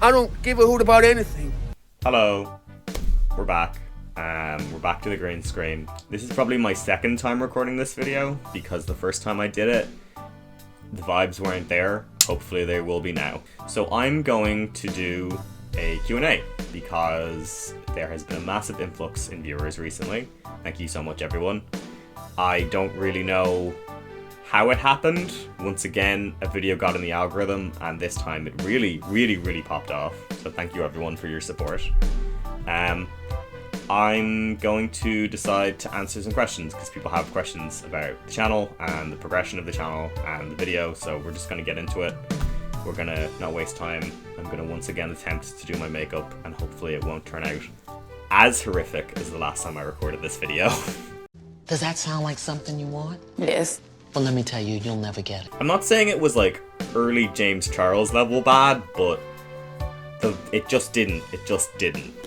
I don't give a hoot about anything. Hello, we're back. We're back to the green screen. This is probably my second time recording this video, because the first time I did it, the vibes weren't there. Hopefully they will be now. So I'm going to do a Q&A, because there has been a massive influx in viewers recently. Thank you so much, everyone. I don't really know how it happened. Once again, a video got in the algorithm, and this time it really popped off. So thank you, everyone, for your support. I'm going to decide to answer some questions, because people have questions about the channel and the progression of the channel and the video, so we're just going to get into it. We're going to not waste time. I'm going to once again attempt to do my makeup, and hopefully it won't turn out as horrific as the last time I recorded this video. Does that sound like something you want? Yes. Well, let me tell you, you'll never get it. I'm not saying it was like early James Charles level bad, but it just didn't.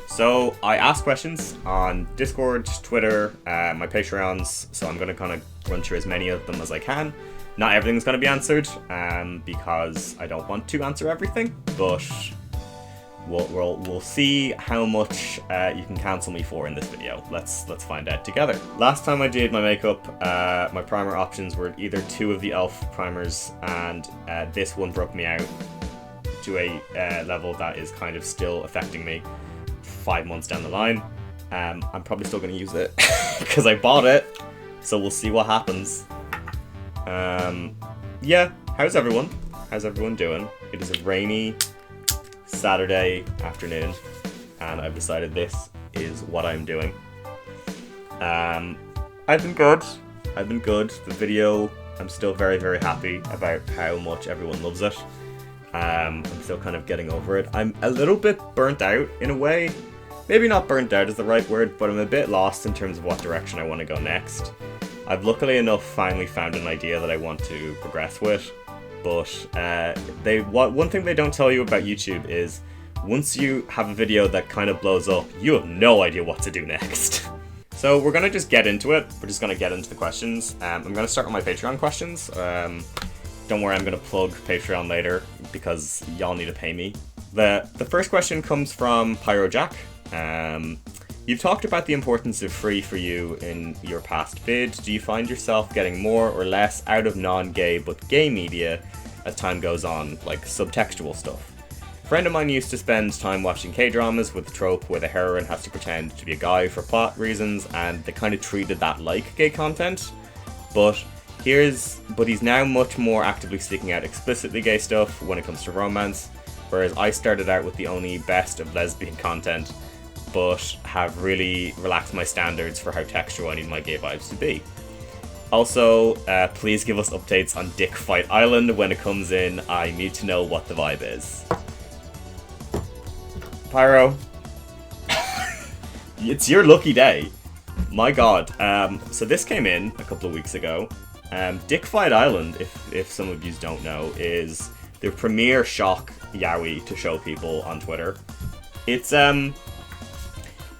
So I asked questions on Discord, Twitter, my Patreons, so I'm going to kind of run through as many of them as I can. Not everything's going to be answered, because I don't want to answer everything, but we'll see how much you can cancel me for in this video. Let's find out together. Last time I did my makeup, my primer options were either 2 of the e.l.f. primers, and this one broke me out to a level that is kind of still affecting me 5 months down the line. I'm probably still going to use it because I bought it, so we'll see what happens. Yeah, how's everyone? How's everyone doing? It is a rainy Saturday afternoon, and I've decided this is what I'm doing. I've been good. The video, I'm still very happy about how much everyone loves it. I'm still kind of getting over it. I'm a little bit burnt out in a way. Maybe not burnt out is the right word, but I'm a bit lost in terms of what direction I want to go next. I've luckily enough finally found an idea that I want to progress with, but one thing they don't tell you about YouTube is once you have a video that kind of blows up, you have no idea what to do next. So we're going to just get into it. We're just going to get into the questions. I'm going to start with my Patreon questions. Don't worry, I'm going to plug Patreon later because y'all need to pay me. The first question comes from Pyrojack. You've talked about the importance of free for you in your past vid. Do you find yourself getting more or less out of non-gay but gay media as time goes on, like subtextual stuff? A friend of mine used to spend time watching K-dramas with the trope where the heroine has to pretend to be a guy for plot reasons, and they kind of treated that like gay content. But he's now much more actively seeking out explicitly gay stuff when it comes to romance, whereas I started out with the only best of lesbian content, but have really relaxed my standards for how textual I need my gay vibes to be. Also, please give us updates on Dick Fight Island when it comes in. I need to know what the vibe is. Pyro, it's your lucky day. My god. So this came in a couple of weeks ago. Dick Fight Island, if some of you don't know, is the premier shock yaoi to show people on Twitter. It's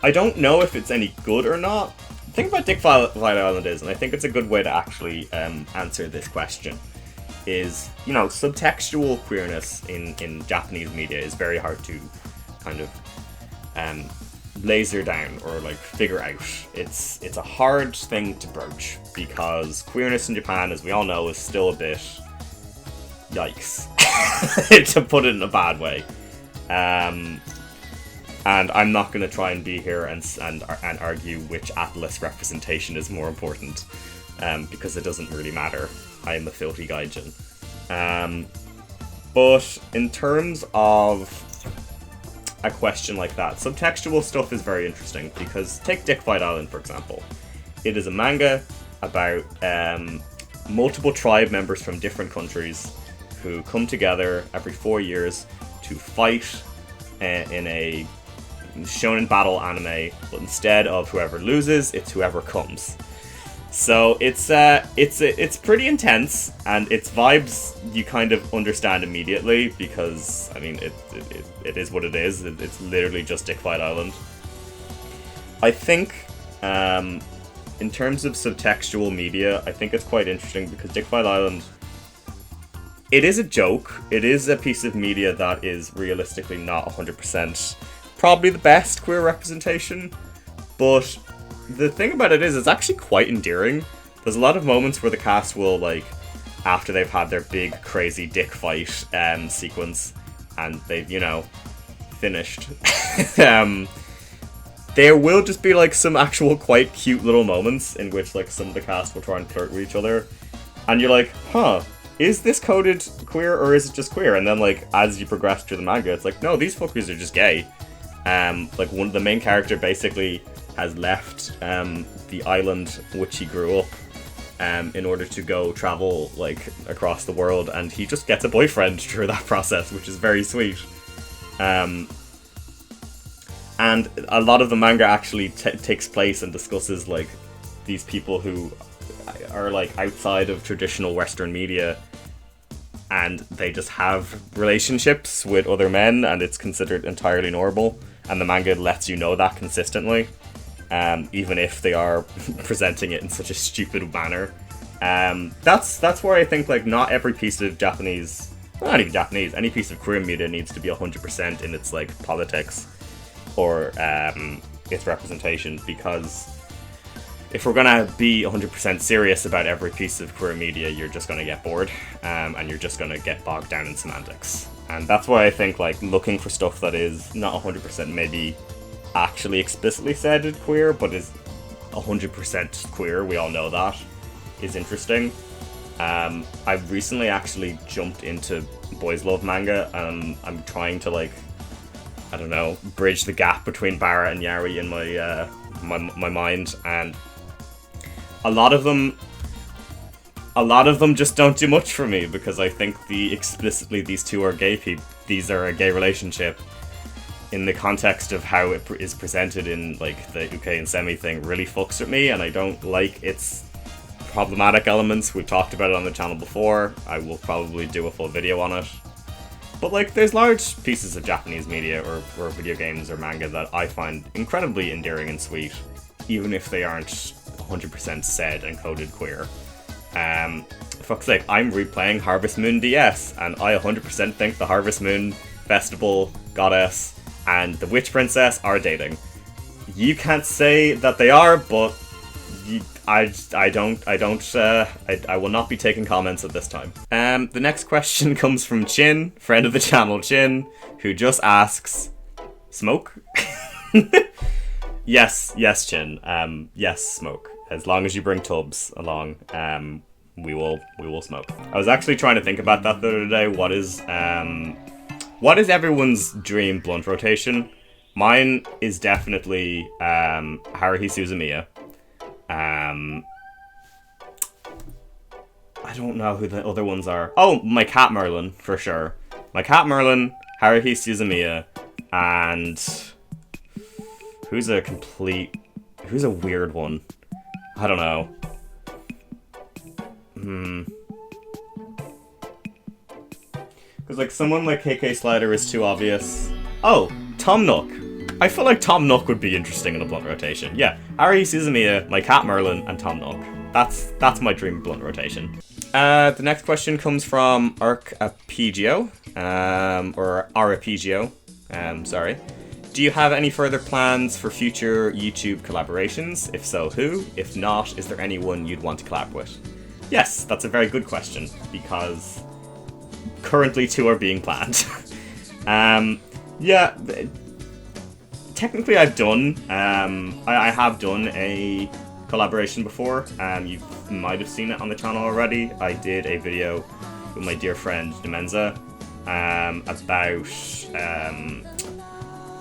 I don't know if it's any good or not. The thing about Dick Fight Island is, and I think it's a good way to actually answer this question, is, you know, subtextual queerness in Japanese media is very hard to kind of laser down or like figure out. It's a hard thing to broach because queerness in Japan, as we all know, is still a bit yikes, to put it in a bad way. And I'm not going to try and be here and argue which Atlas representation is more important, because it doesn't really matter. I am a filthy gaijin. But in terms of a question like that, subtextual stuff is very interesting, because take Dick Fight Island, for example. It is a manga about multiple tribe members from different countries who come together every 4 years to fight in a shonen battle anime, but instead of whoever loses, it's whoever comes. So it's pretty intense, and its vibes you kind of understand immediately, because I mean it is what it is. It's literally just Dick Fight Island. I think in terms of subtextual media, I think it's quite interesting because Dick Fight Island it is a joke. It is a piece of media that is realistically not 100% probably the best queer representation. But the thing about it is, it's actually quite endearing. There's a lot of moments where the cast will, like, after they've had their big, crazy dick fight sequence, and they've, you know, finished, there will just be, like, some actual quite cute little moments in which, like, some of the cast will try and flirt with each other. And you're like, huh, is this coded queer or is it just queer? And then, like, as you progress through the manga, it's like, no, these fuckers are just gay. Like, the main character basically has left the island which he grew up in order to go travel, like, across the world, and he just gets a boyfriend through that process, which is very sweet. And a lot of the manga actually takes place and discusses, like, these people who are, like, outside of traditional Western media, and they just have relationships with other men, and it's considered entirely normal, and the manga lets you know that consistently. Even if they are presenting it in such a stupid manner. That's where I think, like, not every piece of Japanese, well, not even Japanese, any piece of queer media needs to be 100% in its, like, politics or its representation, because if we're gonna be 100% serious about every piece of queer media, you're just gonna get bored, and you're just gonna get bogged down in semantics. And that's why I think, like, looking for stuff that is not 100% maybe actually explicitly said queer, but is 100% queer, we all know that, is interesting. I've recently actually jumped into boys love manga, and I'm trying to, like, I don't know, bridge the gap between Bara and Yari in my mind, and a lot of them just don't do much for me, because I think explicitly these two are gay people, these are a gay relationship, in the context of how it is presented in, like, the Uke and Semi thing really fucks with me, and I don't like its problematic elements. We've talked about it on the channel before. I will probably do a full video on it. But, like, there's large pieces of Japanese media or video games or manga that I find incredibly endearing and sweet, even if they aren't 100% said and coded queer. For fuck's sake, I'm replaying Harvest Moon DS, and I 100% think the Harvest Moon Festival goddess and the Witch Princess are dating. You can't say that they are, but I will not be taking comments at this time. The next question comes from Chin, friend of the channel Chin, who just asks, smoke? Yes, Chin. Yes, smoke. As long as you bring tubs along, we will smoke. I was actually trying to think about that the other day. What is everyone's dream blunt rotation? Mine is definitely Haruhi Suzumiya. I don't know who the other ones are. Oh, my cat Merlin, for sure. My cat Merlin, Haruhi Suzumiya, and who's a weird one? I don't know. Because, like, someone like KK Slider is too obvious. Oh, Tom Nook. I feel like Tom Nook would be interesting in a blunt rotation. Yeah, Haruhi Suzumiya, my cat Merlin, and Tom Nook. That's my dream blunt rotation. The next question comes from Arapigio, or Arapigio, sorry. Do you have any further plans for future YouTube collaborations? If so, who? If not, is there anyone you'd want to collab with? Yes, that's a very good question, because currently 2 are being planned. Yeah, technically I've done, I have done a collaboration before. You might have seen it on the channel already. I did a video with my dear friend Demenza about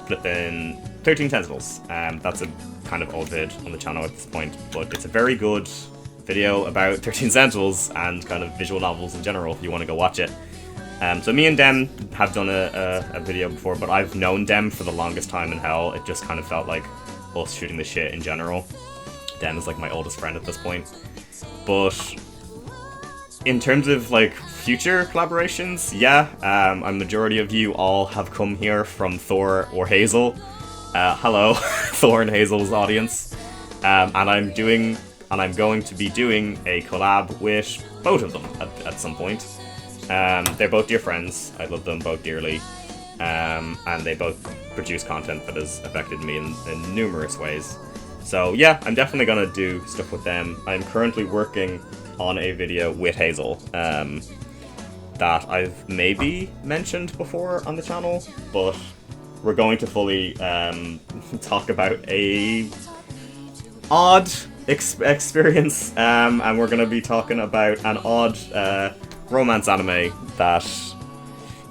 flipping 13 Tentacles. That's a kind of old vid on the channel at this point, but it's a very good video about 13 Tentacles and kind of visual novels in general if you want to go watch it. So me and Dem have done a video before, but I've known Dem for the longest time in hell. It just kind of felt like us shooting the shit in general. Dem is like my oldest friend at this point. But in terms of, like, future collaborations, yeah, a majority of you all have come here from Thor or Hazel. Hello, Thor and Hazel's audience. And I'm going to be doing a collab with both of them at some point. They're both dear friends. I love them both dearly. And they both produce content that has affected me in numerous ways. So yeah, I'm definitely gonna do stuff with them. I'm currently working on a video with Hazel that I've maybe mentioned before on the channel, but we're going to fully talk about a odd experience, and we're going to be talking about an odd romance anime that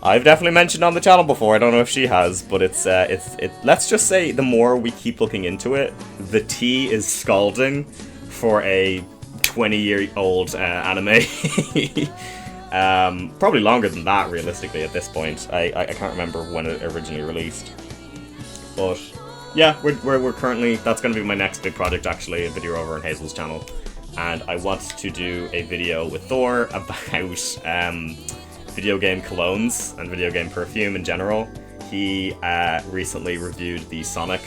I've definitely mentioned on the channel before. I don't know if she has, but it's let's just say the more we keep looking into it, the tea is scalding for a 20-year-old anime. Probably longer than that, realistically, at this point. I can't remember when it originally released. But yeah, we're currently, that's going to be my next big project, actually, a video over on Hazel's channel. And I want to do a video with Thor about video game colognes and video game perfume in general. He recently reviewed the Sonic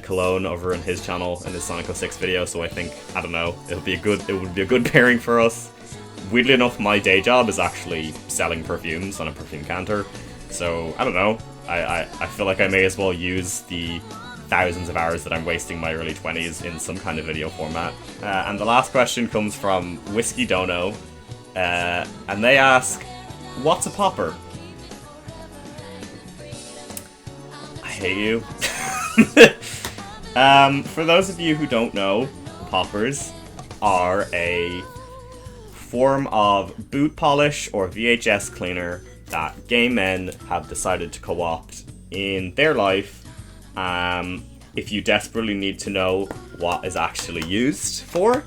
cologne over on his channel in his Sonic 06 video, so I think, I don't know, it would be a good pairing for us. Weirdly enough, my day job is actually selling perfumes on a perfume counter, so I don't know. I feel like I may as well use the thousands of hours that I'm wasting my early 20s in some kind of video format. And the last question comes from Whiskey Dono, and they ask, what's a popper? I hate you. For those of you who don't know, poppers are a form of boot polish or VHS cleaner that gay men have decided to co-opt in their life. If you desperately need to know what is actually used for,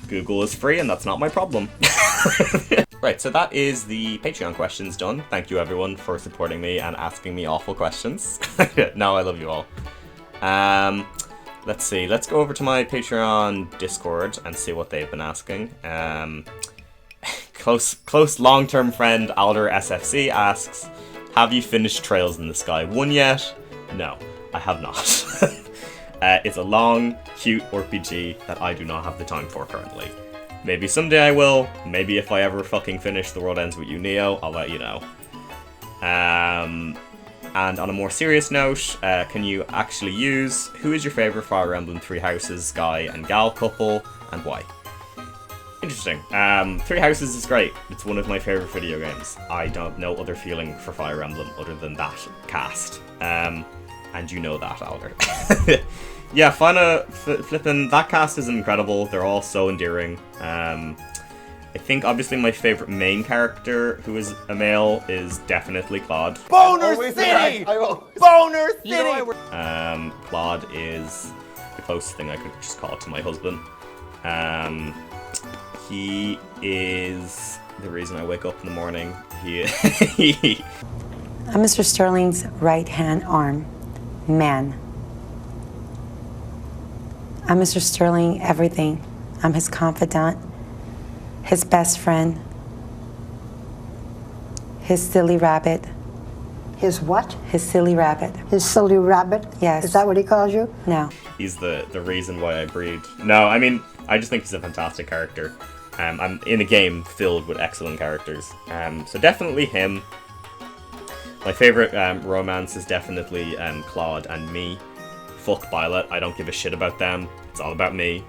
Google is free and that's not my problem. Right, so that is the Patreon questions done. Thank you everyone for supporting me and asking me awful questions. No, I love you all. Let's see, let's go over to my Patreon Discord and see what they've been asking. Close long-term friend Alder SFC asks, have you finished Trails in the Sky 1 yet? No, I have not. It's a long, cute RPG that I do not have the time for currently. Maybe someday I will. Maybe if I ever fucking finish The World Ends With You Neo, I'll let you know. And on a more serious note, can you actually use who is your favorite Fire Emblem Three Houses guy and gal couple, and why? Interesting. Three Houses is great. It's one of my favorite video games. I don't have no other feeling for Fire Emblem other than that cast. And you know that, Alder. Yeah, flipping, that cast is incredible. They're all so endearing. I think obviously my favorite main character, who is a male, is definitely Claude. Boner City! Boner City! Claude is the closest thing I could just call to my husband. He is the reason I wake up in the morning. I'm Mr. Sterling's right-hand arm, man. I'm Mr. Sterling everything. I'm his confidant, his best friend, his silly rabbit. His what? His silly rabbit. His silly rabbit? Yes. Is that what he calls you? No. He's the reason why I breed. No, I mean, I just think he's a fantastic character. I'm in a game filled with excellent characters. So definitely him. My favorite romance is definitely Claude and me. Fuck Violet, I don't give a shit about them. It's all about me.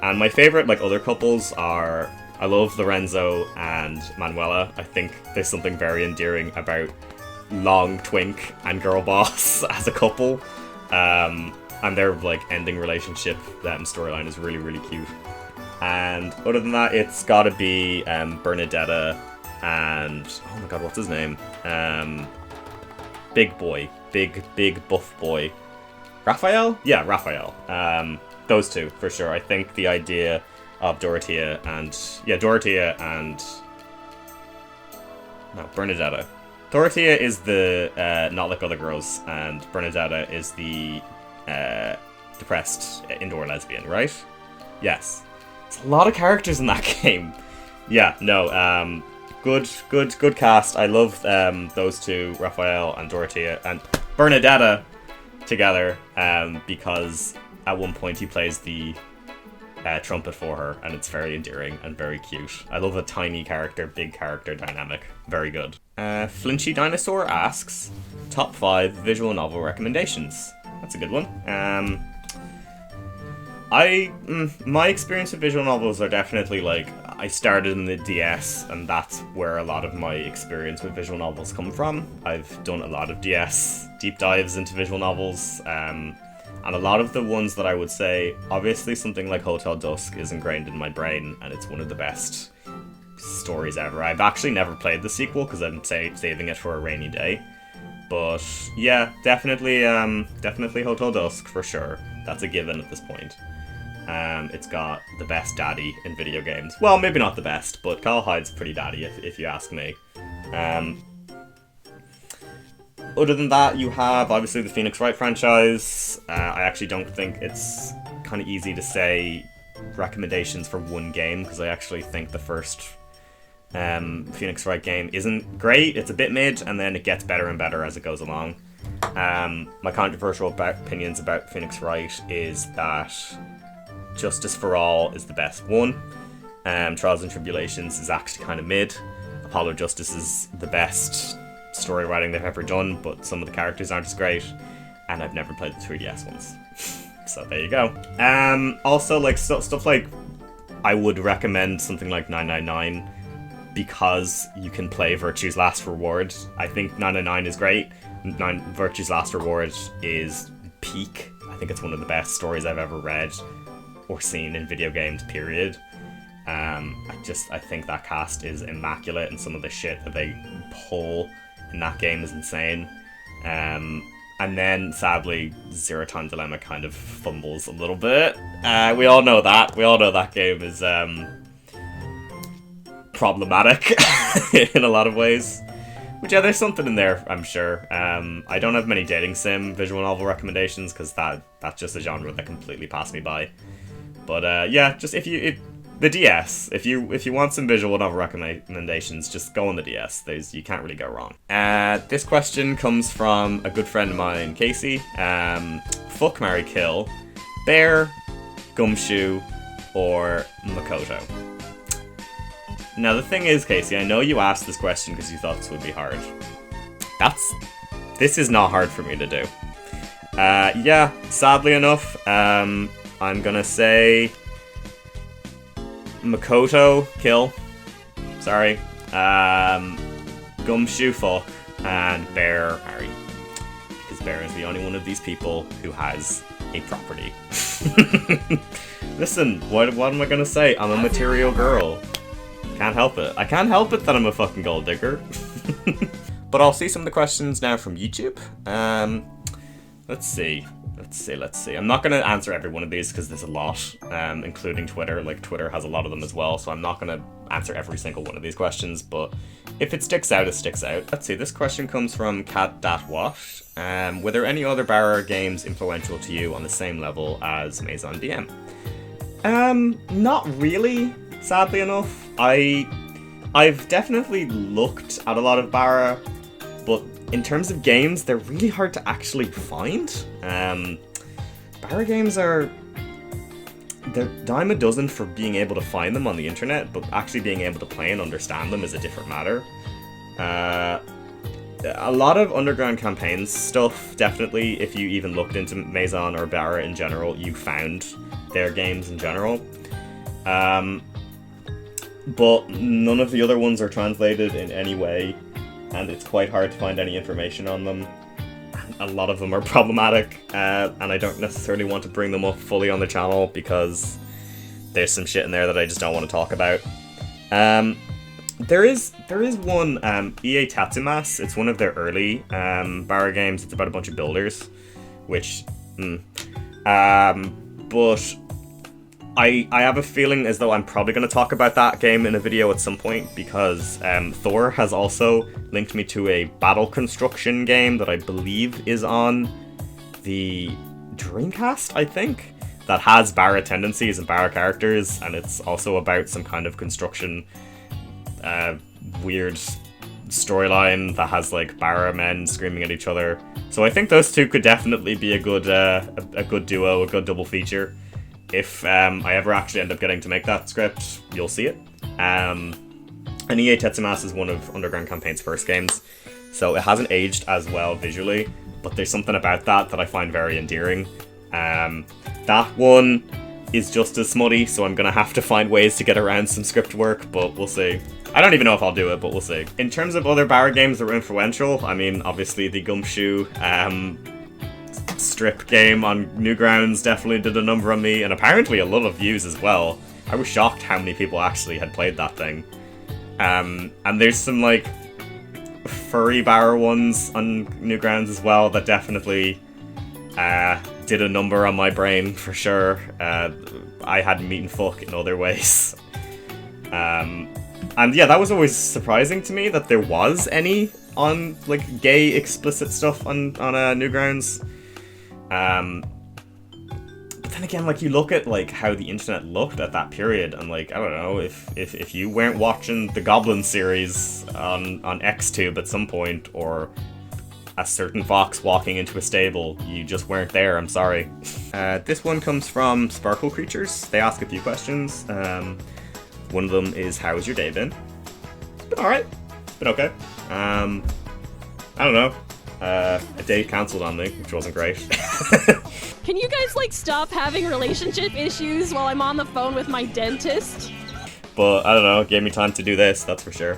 And my favorite other couples are, I love Lorenzo and Manuela. I think there's something very endearing about Long Twink and Girl Boss as a couple. And their ending relationship storyline is really, really cute. And other than that, it's gotta be Bernadetta and, oh my god, what's his name? Big boy. Big buff boy. Raphael? Yeah, Raphael. Those two, for sure. I think the idea of Dorothea and no, Bernadetta. Dorothea is the not like other girls, and Bernadetta is the depressed indoor lesbian, right? Yes. It's a lot of characters in that game. Yeah, no, good cast. I love those two, Raphael and Dorothea, and Bernadetta together, because at one point he plays the trumpet for her, and it's very endearing and very cute. I love a tiny character, big character dynamic. Very good. Flinchy Dinosaur asks, top 5 visual novel recommendations. That's a good one. My experience with visual novels are definitely like, I started in the DS, and that's where a lot of my experience with visual novels come from. I've done a lot of DS deep dives into visual novels, and a lot of the ones that I would say, obviously something like Hotel Dusk is ingrained in my brain, and it's one of the best stories ever. I've actually never played the sequel because I'm saving it for a rainy day. But yeah, definitely Hotel Dusk for sure. That's a given at this point. It's got the best daddy in video games. Well, maybe not the best, but Cowhide's pretty daddy if you ask me. Other than that, you have obviously the Phoenix Wright franchise. I actually don't think it's kind of easy to say recommendations for one game, because I actually think the first Phoenix Wright game isn't great. It's a bit mid, and then it gets better and better as it goes along. My controversial opinions about Phoenix Wright is that Justice for All is the best one. Trials and Tribulations is actually kind of mid. Apollo Justice is the best story writing they've ever done, but some of the characters aren't as great. And I've never played the 3DS ones. So there you go. Also, like stuff like, I would recommend something like 999 because you can play Virtue's Last Reward. I think 999 is great. Virtue's Last Reward is peak. I think it's one of the best stories I've ever read or seen in video games, period. I think that cast is immaculate, and some of the shit that they pull in that game is insane. And then, sadly, Zero Time Dilemma kind of fumbles a little bit. We all know that. We all know that game is problematic in a lot of ways. But yeah, there's something in there, I'm sure. I don't have many dating sim visual novel recommendations because that's just a genre that completely passed me by. But yeah, just the DS. If you want some visual novel recommendations, just go on the DS. You can't really go wrong. This question comes from a good friend of mine, Casey. Fuck, marry, kill, Bear, Gumshoe, or Makoto. Now the thing is, Casey, I know you asked this question because you thought this would be hard. This is not hard for me to do. Yeah, sadly enough, I'm gonna say Makoto, kill. Sorry. Gumshoe, fuck. And Bear, marry. Because Bear is the only one of these people who has a property. Listen, what am I gonna say? I'm a material girl. Can't help it. I can't help it that I'm a fucking gold digger. But I'll see some of the questions now from YouTube. Let's see. I'm not going to answer every one of these because there's a lot, including Twitter. Like, Twitter has a lot of them as well, so I'm not going to answer every single one of these questions, but if it sticks out, it sticks out. Let's see, this question comes from cat.what. Were there any other Barra games influential to you on the same level as Maison DM? Not really, sadly enough. I've definitely looked at a lot of Barra, but in terms of games, they're really hard to actually find. Barra games they're dime a dozen for being able to find them on the internet, but actually being able to play and understand them is a different matter. A lot of Underground Campaigns stuff, definitely, if you even looked into Maison or Barra in general, you found their games in general. But none of the other ones are translated in any way, and it's quite hard to find any information on them. A lot of them are problematic, and I don't necessarily want to bring them up fully on the channel because there's some shit in there that I just don't want to talk about. There is one, EA Tatsumas. It's one of their early Barra games. It's about a bunch of builders, which, but I have a feeling as though I'm probably going to talk about that game in a video at some point, because Thor has also linked me to a battle construction game that I believe is on the Dreamcast, I think, that has Barra tendencies and Barra characters, and it's also about some kind of construction weird storyline that has like Barra men screaming at each other. So I think those two could definitely be a good duo, a good double feature. if I ever actually end up getting to make that script, you'll see it. And EA Tetsumas is one of Underground Campaign's first games, so it hasn't aged as well visually, but there's something about that I find very endearing. That one is just as smutty, so I'm gonna have to find ways to get around some script work, but we'll see. I don't even know if I'll do it, but we'll see. In terms of other Barra games that were influential, I mean, obviously the Gumeshoe strip game on Newgrounds definitely did a number on me, and apparently a lot of views as well. I was shocked how many people actually had played that thing. And there's some, like, furry Barra ones on Newgrounds as well that definitely did a number on my brain, for sure. I had meat and fuck in other ways. And yeah, that was always surprising to me that there was any on, like, gay explicit stuff on Newgrounds. But then again, like, you look at, like, how the internet looked at that period, and, like, I don't know, if you weren't watching the Goblin series on Xtube at some point, or a certain fox walking into a stable, you just weren't there, I'm sorry. This one comes from Sparkle Creatures. They ask a few questions. One of them is, how has your day been? It's been alright. It's been okay. I don't know. A date cancelled on me, which wasn't great. Can you guys, like, stop having relationship issues while I'm on the phone with my dentist? But, I don't know, it gave me time to do this, that's for sure.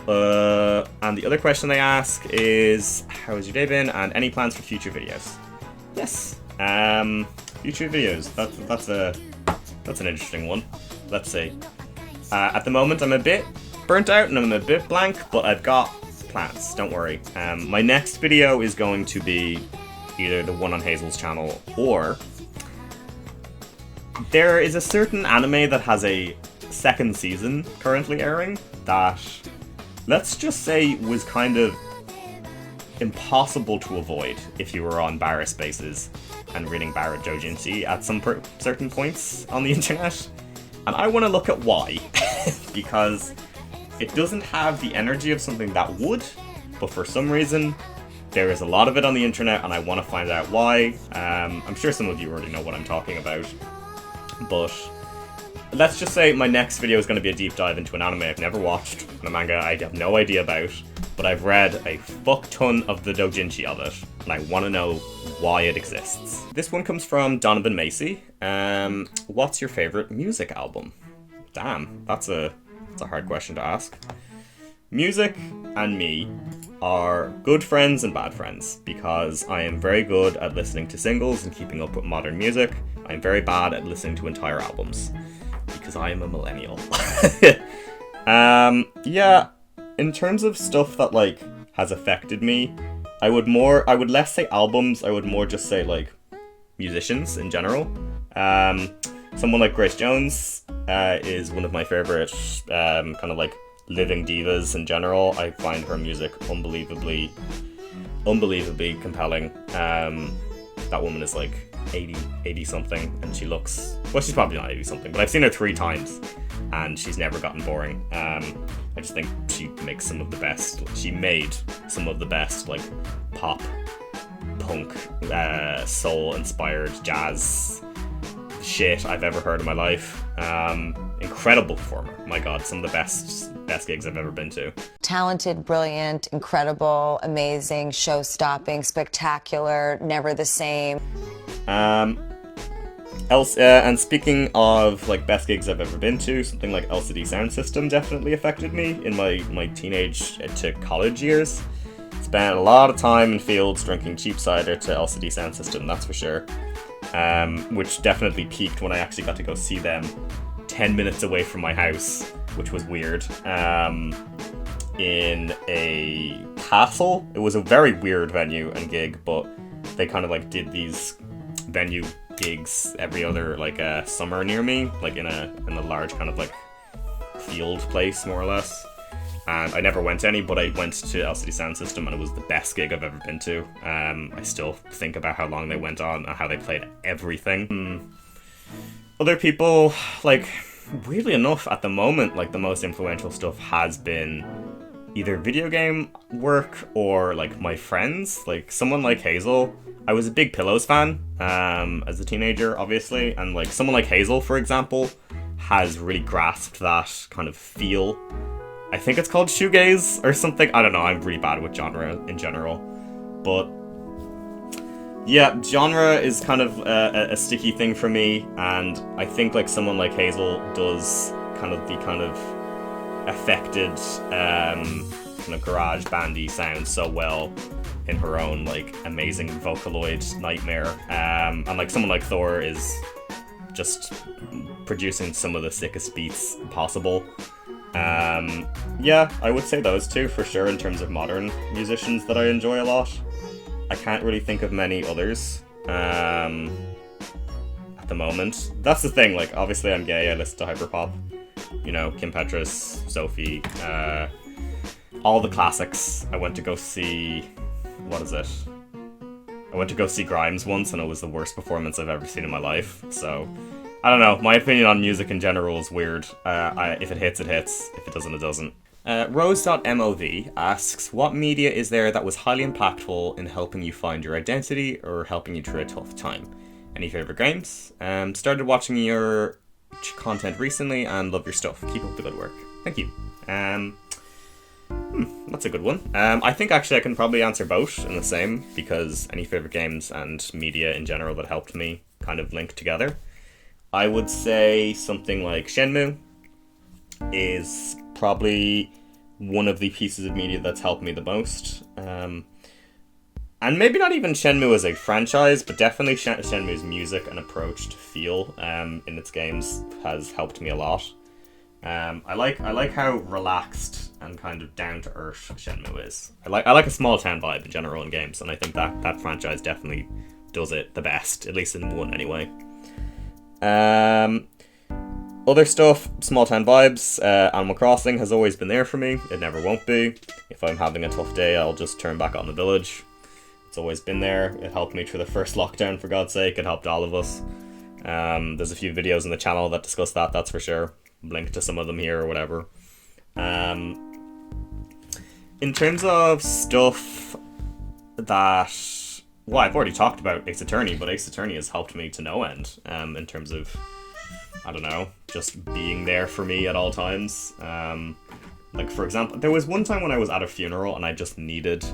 And the other question they ask is, how has your day been, and any plans for future videos? Yes. Future videos, that's an interesting one. Let's see. At the moment, I'm a bit burnt out and I'm a bit blank, but I've got plans, don't worry. My next video is going to be either the one on Hazel's channel, or there is a certain anime that has a second season currently airing that, let's just say, was kind of impossible to avoid if you were on Barra Spaces and reading Barra Joujinshi at some certain points on the internet. And I want to look at why, because it doesn't have the energy of something that would, but for some reason, there is a lot of it on the internet, and I want to find out why. I'm sure some of you already know what I'm talking about, but let's just say my next video is going to be a deep dive into an anime I've never watched, and a manga I have no idea about, but I've read a fuck ton of the doujinshi of it, and I want to know why it exists. This one comes from Donovan Macy. What's your favorite music album? Damn, that's a hard question to ask. Music and me are good friends and bad friends, because I am very good at listening to singles and keeping up with modern music. I'm very bad at listening to entire albums, because I am a millennial. Yeah, in terms of stuff that, like, has affected me, I would less say albums, I would more just say, like, musicians in general. Someone like Grace Jones is one of my favorite kind of, like, living divas in general. I find her music unbelievably compelling. That woman is, like, 80 something, and she looks, well, she's probably not 80 something, but I've seen her 3 times and she's never gotten boring. I just think she made some of the best, like, pop, punk, soul inspired jazz shit I've ever heard in my life. Incredible performer. My god, some of the best gigs I've ever been to. Talented, brilliant, incredible, amazing, show-stopping, spectacular, never the same. And speaking of, like, best gigs I've ever been to, something like LCD Sound System definitely affected me in my teenage to college years. Spent a lot of time in fields drinking cheap cider to LCD Sound System, that's for sure. Which definitely peaked when I actually got to go see them 10 minutes away from my house, which was weird. In a castle. It was a very weird venue and gig, but they kind of, like, did these venue gigs every other, like, summer near me, like in a large kind of, like, field place, more or less. And I never went to any, but I went to LCD Sound System, and it was the best gig I've ever been to. I still think about how long they went on and how they played everything. Other people, like, weirdly enough, at the moment, like, the most influential stuff has been either video game work or like my friends. Like someone like Hazel, I was a big Pillows fan as a teenager, obviously, and like someone like Hazel, for example, has really grasped that kind of feel. I think it's called shoegaze or something. I don't know, I'm really bad with genre in general. But yeah, genre is kind of a sticky thing for me, and I think like someone like Hazel does kind of the kind of affected kind of garage bandy sound so well in her own like amazing Vocaloid nightmare. And like someone like Thor is just producing some of the sickest beats possible. Yeah, I would say those two for sure in terms of modern musicians that I enjoy a lot. I can't really think of many others at the moment. That's the thing, like obviously I'm gay, I listen to hyperpop. You know, Kim Petras, Sophie, all the classics. I went to go see, what is it? I went to go see Grimes once and it was the worst performance I've ever seen in my life. So, I don't know, my opinion on music in general is weird. If it hits, it hits. If it doesn't, it doesn't. Rose.mov asks, what media is there that was highly impactful in helping you find your identity or helping you through a tough time? Any favourite games? Started watching your content recently and love your stuff. Keep up the good work. Thank you. That's a good one. I think actually I can probably answer both in the same, because any favourite games and media in general that helped me kind of link together. I would say something like Shenmue is probably one of the pieces of media that's helped me the most. And maybe not even Shenmue as a franchise, but definitely Shenmue's music and approach to feel in its games has helped me a lot. I like how relaxed and kind of down to earth Shenmue is. I like a small town vibe in general in games, and I think that franchise definitely does it the best, at least in one anyway. Other stuff, small town vibes. Animal Crossing has always been there for me. It never won't be. If I'm having a tough day, I'll just turn back on the village. It's always been there. It helped me through the first lockdown, for God's sake. It helped all of us. There's a few videos on the channel that discuss that, that's for sure. Link to some of them here or whatever. In terms of stuff that... Well, I've already talked about Ace Attorney, but Ace Attorney has helped me to no end. In terms of, I don't know, just being there for me at all times. Like, for example, there was one time when I was at a funeral and I just needed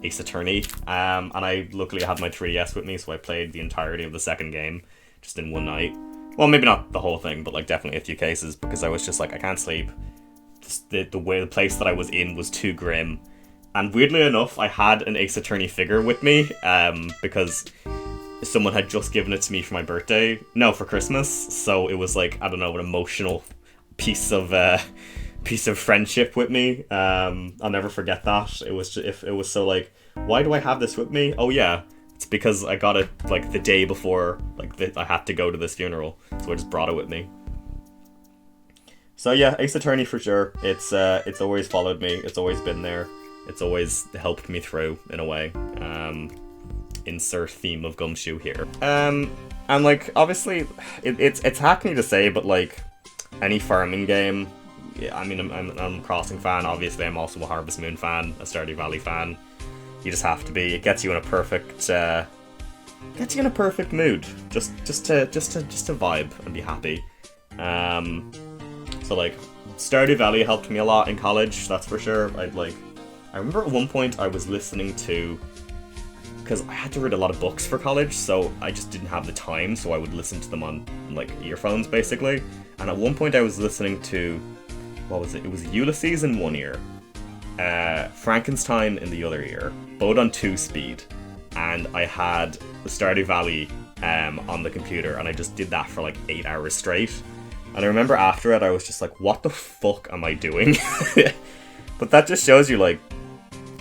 Ace Attorney. And I luckily had my 3DS with me, so I played the entirety of the second game just in one night. Well, maybe not the whole thing, but like definitely a few cases, because I was just like, I can't sleep. Just the place that I was in was too grim. And weirdly enough, I had an Ace Attorney figure with me, because someone had just given it to me for my birthday. No, for Christmas. So it was like, I don't know, an emotional piece of friendship with me. I'll never forget that. It was so like, why do I have this with me? Oh yeah, it's because I got it like the day before, like I had to go to this funeral, so I just brought it with me. So yeah, Ace Attorney for sure. It's always followed me. It's always been there. It's always helped me through in a way. Insert theme of Gumshoe here. And like obviously, it's hackney to say, but like any farming game. Yeah, I mean, I'm a Crossing fan. Obviously, I'm also a Harvest Moon fan, a Stardew Valley fan. You just have to be. It gets you in a perfect mood. Just to vibe and be happy. So like, Stardew Valley helped me a lot in college. That's for sure. I remember at one point I was listening to, because I had to read a lot of books for college, so I just didn't have the time. So I would listen to them on like earphones, basically. And at one point I was listening to, what was it? It was Ulysses in one ear, Frankenstein in the other ear, both on 2-speed, and I had the Stardew Valley on the computer, and I just did that for like 8 hours straight. And I remember after it, I was just like, what the fuck am I doing? But that just shows you, like,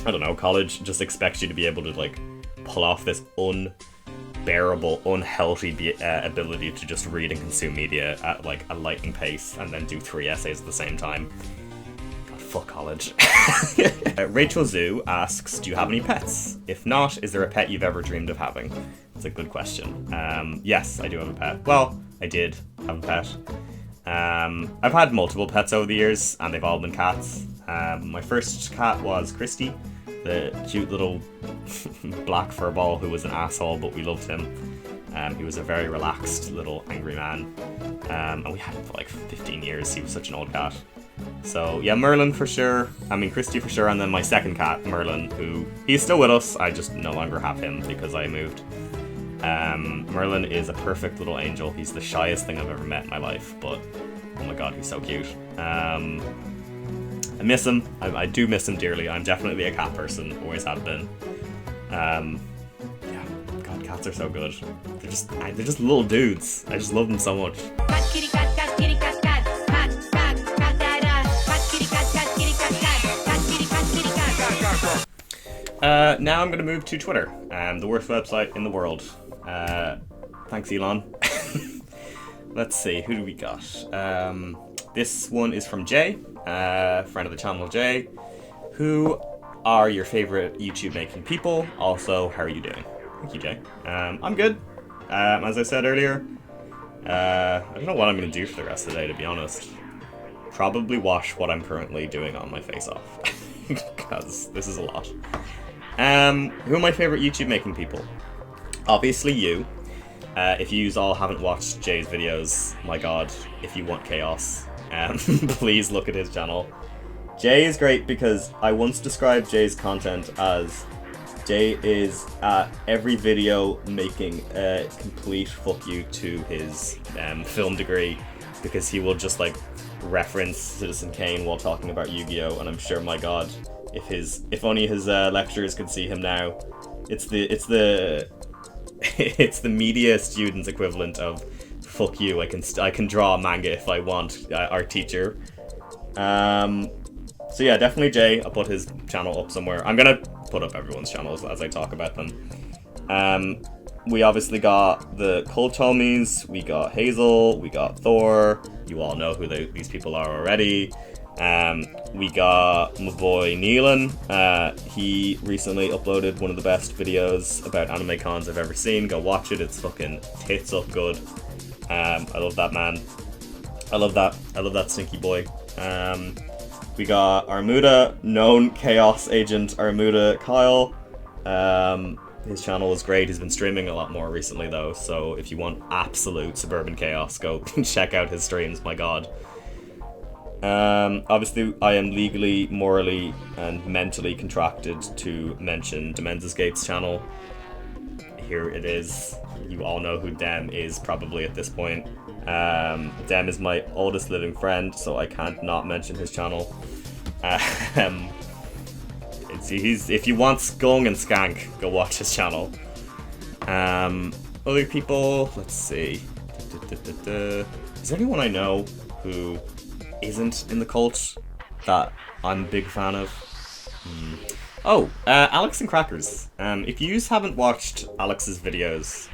I don't know, college just expects you to be able to like pull off this unbearable, unhealthy ability to just read and consume media at like a lightning pace and then do 3 essays at the same time. God, fuck college. Rachel Zhu asks, do you have any pets? If not, is there a pet you've ever dreamed of having? That's a good question. Yes, I do have a pet. Well, I did have a pet. I've had multiple pets over the years, and they've all been cats. My first cat was Christy, the cute little black fur ball who was an asshole, but we loved him. He was a very relaxed little angry man. And we had him for like 15 years. He was such an old cat. So yeah, Merlin for sure. I mean, Christy for sure. And then my second cat, Merlin, who he's still with us. I just no longer have him because I moved. Merlin is a perfect little angel. He's the shyest thing I've ever met in my life, but oh my god, he's so cute. I miss him. I do miss him dearly. I'm definitely a cat person. Always have been. Yeah, god, cats are so good. They're just little dudes. I just love them so much. Now I'm going to move to Twitter, the worst website in the world. Thanks, Elon. Let's see, who do we got? This one is from Jay, friend of the channel Jay. Who are your favorite YouTube making people? Also, how are you doing? Thank you, Jay. I'm good. As I said earlier, I don't know what I'm going to do for the rest of the day, to be honest. Probably watch what I'm currently doing on my face off. Because this is a lot. Who are my favorite YouTube making people? Obviously you. If you all haven't watched Jay's videos, my god, if you want chaos, please look at his channel. Jay is great because I once described Jay's content as Jay is at every video making a complete fuck you to his film degree, because he will just like reference Citizen Kane while talking about Yu-Gi-Oh! And I'm sure, my god, if only his lecturers could see him now. It's the media student's equivalent of fuck you. I can draw a manga if I want. Our teacher. So yeah, definitely Jay. I'll put his channel up somewhere. I'm gonna put up everyone's channels as I talk about them. We obviously got the Cold Tomies, we got Hazel, we got Thor. You all know who these people are already. We got my boy Neelan. He recently uploaded one of the best videos about anime cons I've ever seen. Go watch it. It's fucking tits up good. I love that man. I love that stinky boy. We got Armuda, known Chaos Agent Armuda Kyle. His channel is great. He's been streaming a lot more recently though, so if you want absolute suburban chaos, go check out his streams, my god. Obviously, I am legally, morally, and mentally contracted to mention Demen's Escape's channel. Here it is. You all know who Dem is probably at this point. Dem is my oldest living friend, so I can't not mention his channel. If you want Skung and Skank, go watch his channel. Other people, let's see. Is there anyone I know who isn't in the cult that I'm a big fan of? Oh, Alex and Crackers. If you haven't watched Alex's videos,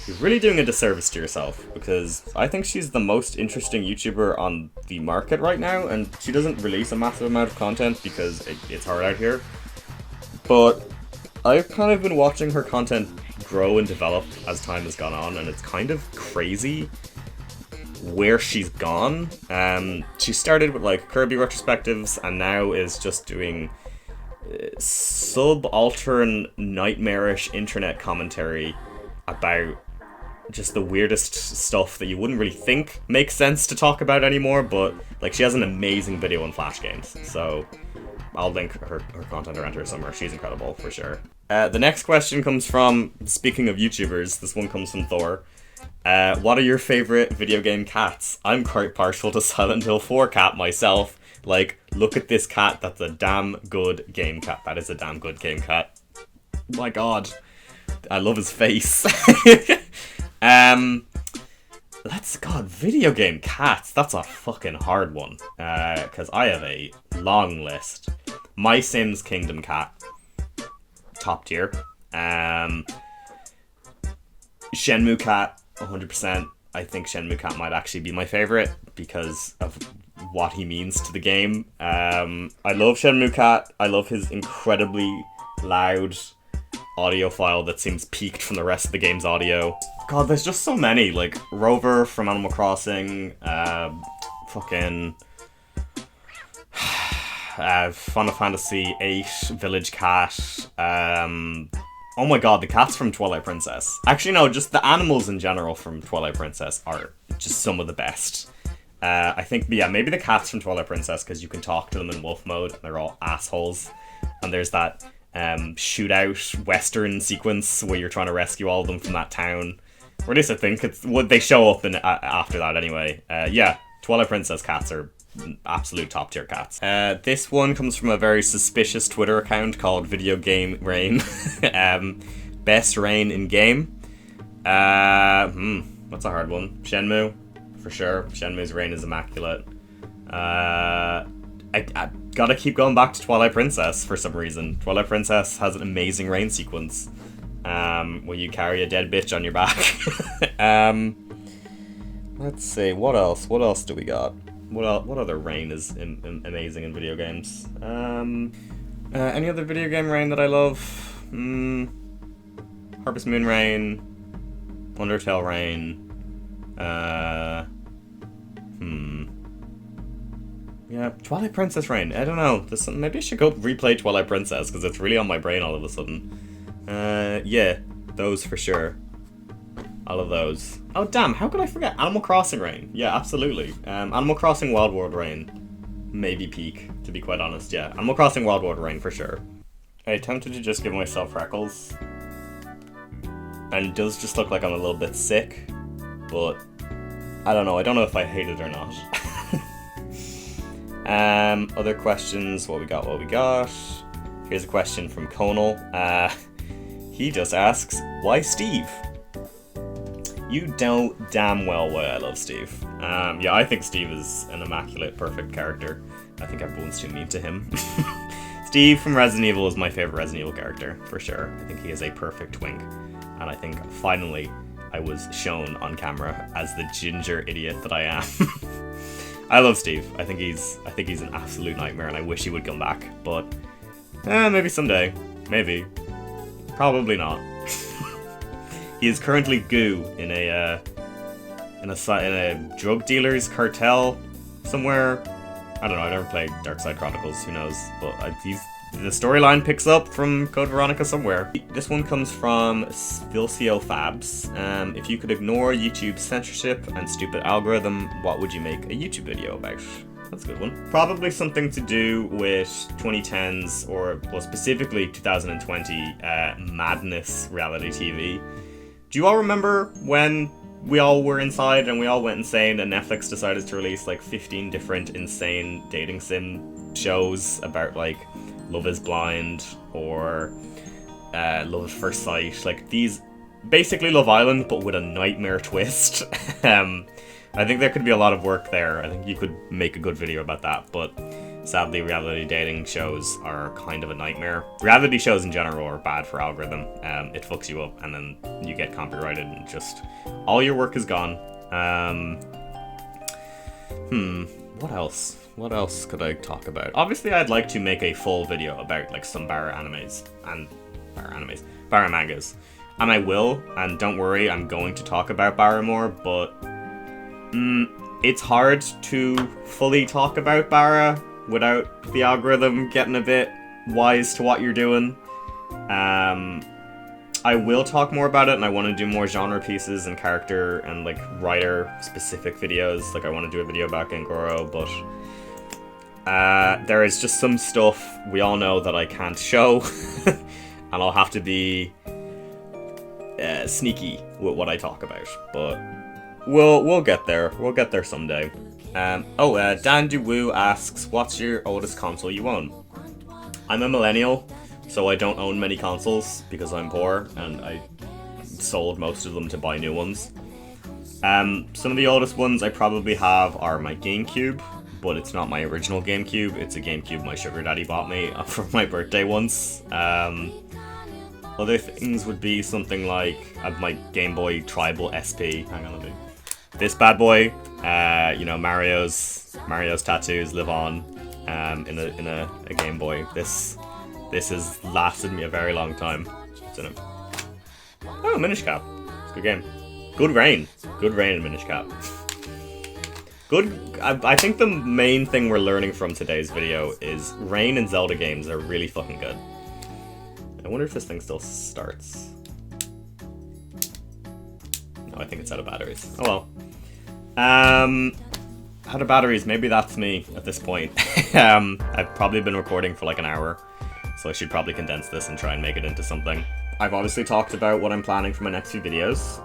you're really doing a disservice to yourself, because I think she's the most interesting YouTuber on the market right now, and she doesn't release a massive amount of content because it's hard out here. But I've kind of been watching her content grow and develop as time has gone on, and it's kind of crazy where she's gone. She started with like Kirby retrospectives and now is just doing subaltern nightmarish internet commentary about just the weirdest stuff that you wouldn't really think makes sense to talk about anymore, but like she has an amazing video on Flash games, so I'll link her content around her somewhere. She's incredible for sure. The next question comes from, speaking of YouTubers, this one comes from Thor. What are your favorite video game cats? I'm quite partial to Silent Hill 4 cat myself. Like, look at this cat, that's a damn good game cat. That is a damn good game cat. My god. I love his face. God, video game cats, that's a fucking hard one. Because I have a long list. My Sims Kingdom cat. Top tier. Shenmue cat, 100%. I think Shenmue cat might actually be my favorite because of what he means to the game. I love Shenmue cat. I love his incredibly loud audio file that seems peaked from the rest of the game's audio. God, there's just so many. Like Rover from Animal Crossing, fucking Final Fantasy VIII, Village Cat. Oh my god, the cats from Twilight Princess. Actually, no, just the animals in general from Twilight Princess are just some of the best. I think, yeah, maybe the cats from Twilight Princess, because you can talk to them in wolf mode, and they're all assholes. And there's that shootout western sequence where you're trying to rescue all of them from that town. Or at least I think it's what they show up in after that anyway. Yeah, Twilight Princess cats are absolute top tier cats. This one comes from a very suspicious Twitter account called Video Game Rain. Best rain in game. What's a hard one? Shenmue, for sure. Shenmue's rain is immaculate. I gotta keep going back to Twilight Princess for some reason. Twilight Princess has an amazing rain sequence. Where you carry a dead bitch on your back. Let's see, what else? What else do we got? What other rain is amazing in video games? Any other video game rain that I love? Harvest Moon rain, Undertale rain. Yeah, Twilight Princess rain. I don't know. Maybe I should go replay Twilight Princess because it's really on my brain all of a sudden. Yeah, those for sure. All of those. Oh damn, how could I forget? Animal Crossing rain. Yeah, absolutely. Animal Crossing Wild World rain. Maybe peak, to be quite honest, yeah. Animal Crossing Wild World rain for sure. I attempted to just give myself freckles. And it does just look like I'm a little bit sick. But I don't know if I hate it or not. Other questions, what we got? Here's a question from Conal. He just asks, why Steve? You know damn well why I love Steve. Yeah, I think Steve is an immaculate, perfect character. I think everyone's too mean to him. Steve from Resident Evil is my favorite Resident Evil character, for sure. I think he is a perfect twink. And I think, finally, I was shown on camera as the ginger idiot that I am. I love Steve. I think he's an absolute nightmare, and I wish he would come back. But, maybe someday. Maybe. Probably not. He is currently goo in a drug dealer's cartel somewhere. I don't know. I never played Darkside Chronicles. Who knows? But the storyline picks up from Code Veronica somewhere. This one comes from Vilcio Fabs. If you could ignore YouTube's censorship and stupid algorithm, what would you make a YouTube video about? That's a good one. Probably something to do with 2010s, or well, specifically 2020 madness reality TV. Do you all remember when we all were inside and we all went insane and Netflix decided to release like 15 different insane dating sim shows about like Love is Blind or Love at First Sight? Like these, basically Love Island but with a nightmare twist. I think there could be a lot of work there. I think you could make a good video about that, but sadly reality dating shows are kind of a nightmare. Reality shows in general are bad for algorithm. It fucks you up and then you get copyrighted and just all your work is gone. What else? What else could I talk about? Obviously I'd like to make a full video about like some Barra mangas. And I will, and don't worry, I'm going to talk about Barra more, but it's hard to fully talk about Barra without the algorithm getting a bit wise to what you're doing. I will talk more about it, and I want to do more genre pieces and character and like writer specific videos. Like I want to do a video about Gengoro, but there is just some stuff we all know that I can't show, and I'll have to be sneaky with what I talk about. But we'll get there. We'll get there someday. Dan DeWoo asks, what's your oldest console you own? I'm a millennial, so I don't own many consoles because I'm poor and I sold most of them to buy new ones. Some of the oldest ones I probably have are my GameCube, but it's not my original GameCube. It's a GameCube my sugar daddy bought me for my birthday once. Other things would be something like my Game Boy Tribal SP. Hang on a minute. This bad boy, Mario's tattoos live on in a Game Boy. This has lasted me a very long time. What's in it? Oh, Minish Cap. It's a good game. Good rain in Minish Cap. Good. I think the main thing we're learning from today's video is Rain and Zelda games are really fucking good. I wonder if this thing still starts. No, I think it's out of batteries. Oh well. Out of batteries, maybe that's me at this point. I've probably been recording for like an hour, so I should probably condense this and try and make it into something. I've obviously talked about what I'm planning for my next few videos.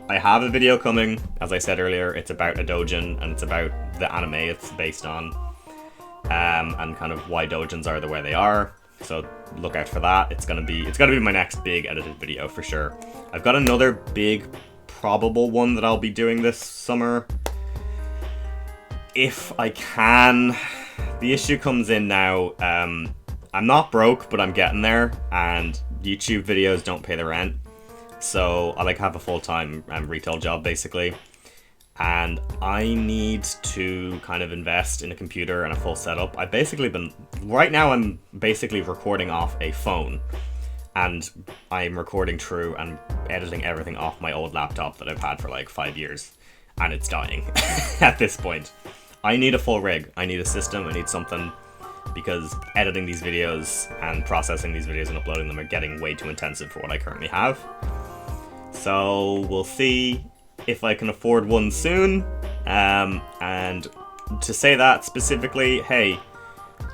I have a video coming, as I said earlier. It's about a doujin, and it's about the anime it's based on, and kind of why doujins are the way they are. So look out for that. It's gonna be my next big edited video for sure. I've got another big probable one that I'll be doing this summer, if I can. The issue comes in now. I'm not broke, but I'm getting there, and YouTube videos don't pay the rent. So I have a full-time retail job basically, and I need to kind of invest in a computer and a full setup. Right now I'm basically recording off a phone, and I'm recording through and editing everything off my old laptop that I've had for like 5 years, and it's dying at this point. I need a full rig. I need a system. I need something, because editing these videos and processing these videos and uploading them are getting way too intensive for what I currently have. So we'll see if I can afford one soon. And to say that specifically, hey,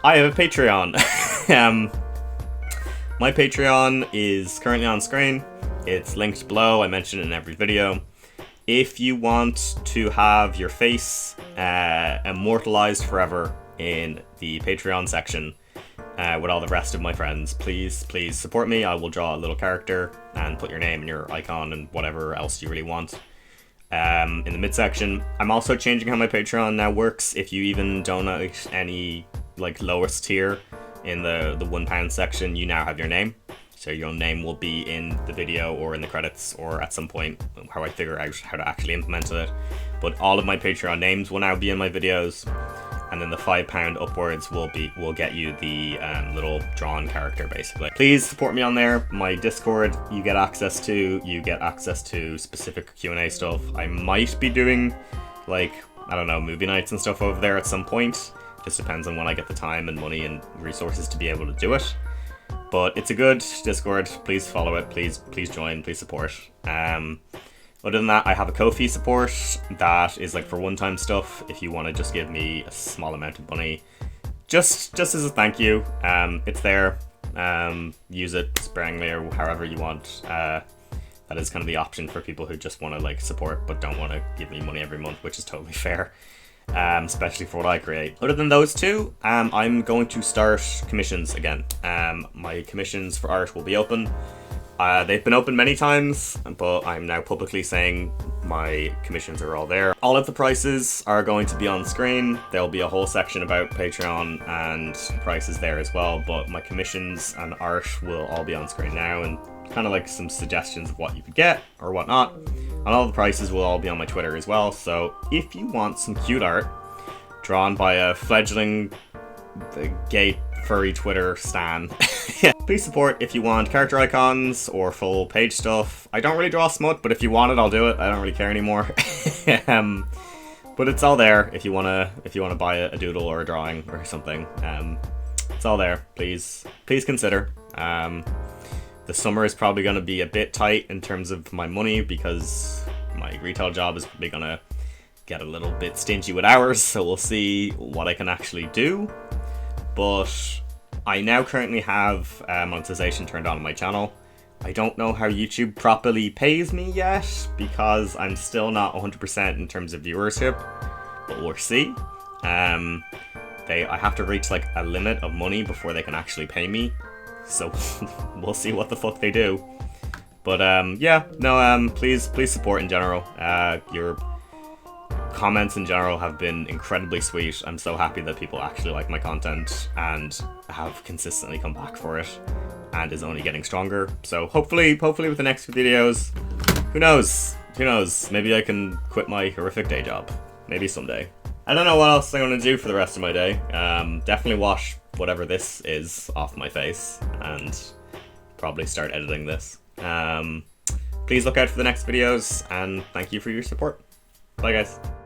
I have a Patreon. My Patreon is currently on screen. It's linked below. I mention it in every video. If you want to have your face immortalized forever in the Patreon section with all the rest of my friends, please support me. I will draw a little character and put your name and your icon and whatever else you really want in the midsection. I'm also changing how my Patreon now works. If you even donate any like lowest tier in the £1 section, you now have your name. So your name will be in the video or in the credits or at some point, how I figure out how to actually implement it. But all of my Patreon names will now be in my videos, and then the £5 upwards will get you the little drawn character basically. Please support me on there. My Discord you get access to specific Q&A stuff. I might be doing like, I don't know, movie nights and stuff over there at some point. Just depends on when I get the time and money and resources to be able to do it. But it's a good Discord. Please follow it. Please join. Please support. Other than that, I have a Ko-fi support that is like for one-time stuff. If you want to just give me a small amount of money, just as a thank you, it's there. Use it sparingly or however you want. That is kind of the option for people who just want to like support but don't want to give me money every month, which is totally fair. Especially for what I create. Other than those two, I'm going to start commissions again. My commissions for art will be open. They've been open many times, but I'm now publicly saying my commissions are all there. All of the prices are going to be on screen. There'll be a whole section about Patreon and prices there as well, but my commissions and art will all be on screen now, and kind of like some suggestions of what you could get or whatnot. And all the prices will all be on my Twitter as well, so if you want some cute art drawn by a fledgling gay furry Twitter stan, please support. If you want character icons or full page stuff, I don't really draw smut, but if you want it, I'll do it. I don't really care anymore. But it's all there if you wanna buy a doodle or a drawing or something. It's all there. Please consider. The summer is probably going to be a bit tight in terms of my money because my retail job is probably going to get a little bit stingy with hours, so we'll see what I can actually do. But I now currently have monetization turned on my channel. I don't know how YouTube properly pays me yet because I'm still not 100% in terms of viewership, but we'll see. I have to reach like a limit of money before they can actually pay me. So we'll see what the fuck they do. But yeah, no, please support in general. Your comments in general have been incredibly sweet. I'm so happy that people actually like my content and have consistently come back for it, and is only getting stronger. So hopefully with the next videos, who knows, maybe I can quit my horrific day job. Maybe someday. I don't know what else I'm going to do for the rest of my day. Definitely wash whatever this is off my face and probably start editing this. Please look out for the next videos, and thank you for your support. Bye guys.